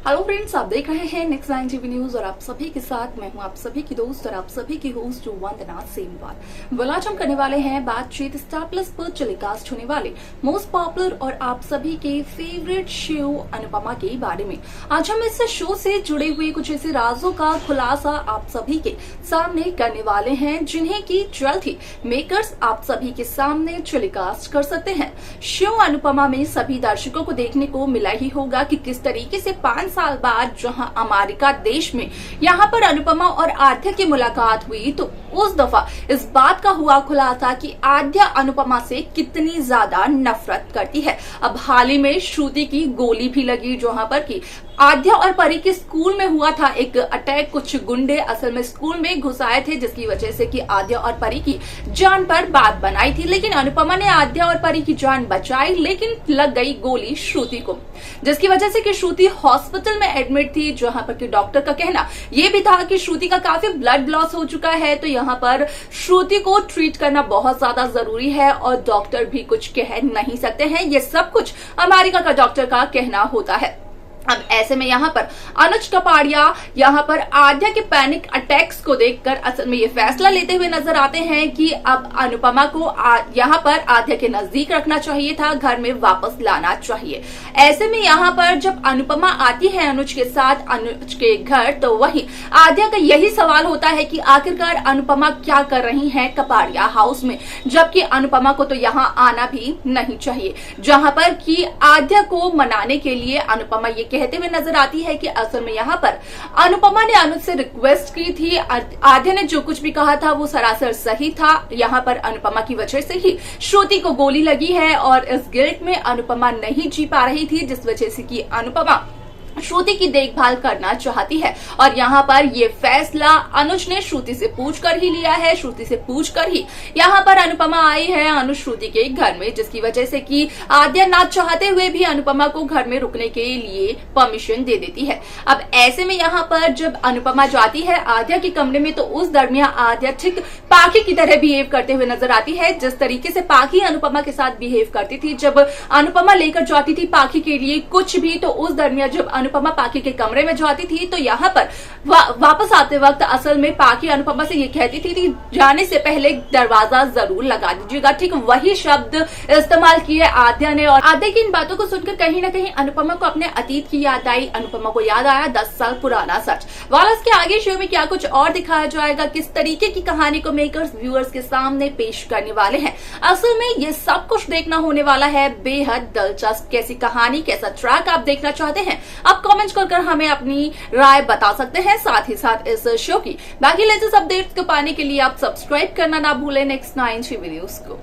Hello friends, आप देख रहे हैं नेक्स्ट 9 टीवी न्यूज और आप सभी के साथ मैं हूं आप सभी की दोस्त और आप सभी की होस्ट वंदना सेमवाल। आज हम करने वाले हैं बातचीत स्टार प्लस पर टेलीकास्ट होने वाले मोस्ट पॉपुलर और आप सभी के फेवरेट शो अनुपमा के बारे में। आज हम इस शो से जुड़े हुए कुछ ऐसे राजों का खुलासा आप सभी के सामने करने वाले हैं जिन्हें की जल्द ही मेकर्स आप सभी के सामने टेलीकास्ट कर सकते हैं। शो अनुपमा में सभी दर्शकों को देखने को मिला ही होगा कि किस तरीके से 5 साल बाद जहां अमेरिका देश में यहां पर अनुपमा और आद्या की मुलाकात हुई तो उस दफा इस बात का हुआ खुलासा कि आद्या अनुपमा से कितनी ज्यादा नफरत करती है। अब हाल ही में श्रुति की गोली भी लगी जहां पर कि आद्या और परी के स्कूल में हुआ था एक अटैक। कुछ गुंडे असल में स्कूल में घुस आए थे जिसकी वजह से कि आद्या और परी की जान पर बात बनाई थी, लेकिन अनुपमा ने आद्या और परी की जान बचाई, लेकिन लग गई गोली श्रुति को, जिसकी वजह से कि श्रुति हॉस्पिटल में एडमिट थी जहां पर कि डॉक्टर का कहना यह भी था कि श्रुति का काफी ब्लड लॉस हो चुका है, तो यहाँ पर श्रुति को ट्रीट करना बहुत ज्यादा जरूरी है और डॉक्टर भी कुछ कह नहीं सकते हैं। ये सब कुछ अमेरिका का डॉक्टर का कहना होता है। अब ऐसे में यहाँ पर अनुज कपाड़िया यहाँ पर आद्या के पैनिक अटैक्स को देखकर असल में ये फैसला लेते हुए नजर आते हैं कि अब अनुपमा को यहाँ पर आद्या के नजदीक रखना चाहिए था, घर में वापस लाना चाहिए। ऐसे में यहाँ पर जब अनुपमा आती है अनुज के साथ अनुज के घर, तो वही आद्या का यही सवाल होता है कि आखिरकार अनुपमा क्या कर रही है कपाड़िया हाउस में, जबकि अनुपमा को तो यहाँ आना भी नहीं चाहिए। जहां पर कि आद्या को मनाने के लिए अनुपमा ये कहते हुए नजर आती है कि असल में यहाँ पर अनुपमा ने अनुज से रिक्वेस्ट की थी, आद्या ने जो कुछ भी कहा था वो सरासर सही था। यहाँ पर अनुपमा की वजह से ही श्रुति को गोली लगी है और इस गिल्ट में अनुपमा नहीं जी पा रही थी, जिस वजह से कि अनुपमा श्रुति की देखभाल करना चाहती है। और यहाँ पर ये फैसला अनुज ने श्रुति से पूछकर ही लिया है। श्रुति से पूछकर ही यहाँ पर अनुपमा आई है अनुज श्रुति के घर में, जिसकी वजह से कि आद्या ना चाहते हुए भी अनुपमा को घर में रुकने के लिए परमिशन दे देती है। अब ऐसे में यहाँ पर जब अनुपमा जाती है आद्या के कमरे में, तो उस दरमियान आद्या ठीक पाखी की तरह बिहेव करते हुए नजर आती है, जिस तरीके से पाखी अनुपमा के साथ बिहेव करती थी। जब अनुपमा लेकर जाती थी पाखी के लिए कुछ भी, तो उस दरमियान जब अनुपमा पाखी के कमरे में जाती थी तो यहाँ पर वापस आते वक्त असल में पाखी अनुपमा से ये कहती थी जाने से पहले दरवाजा जरूर लगा दीजिएगा। ठीक वही शब्द इस्तेमाल किए आद्या ने। और आद्या की इन बातों को सुनकर कहीं ना कहीं अनुपमा को अपने अतीत की याद आई। अनुपमा को याद आया 10 साल पुराना सच। वालस के आगे शो में क्या कुछ और दिखाया जाएगा, किस तरीके की कहानी को मेकर्स व्यूअर्स के सामने पेश करने वाले हैं, असल में ये सब कुछ देखना होने वाला है बेहद दिलचस्प। कैसी कहानी, कैसा ट्रैक आप देखना चाहते हैं, आप कमेंट कर हमें अपनी राय बता सकते हैं। साथ ही साथ इस शो की बाकी लेटेस्ट अपडेट्स को पाने के लिए आप सब्सक्राइब करना ना भूलें नेक्स्ट 9 टीवी न्यूज को।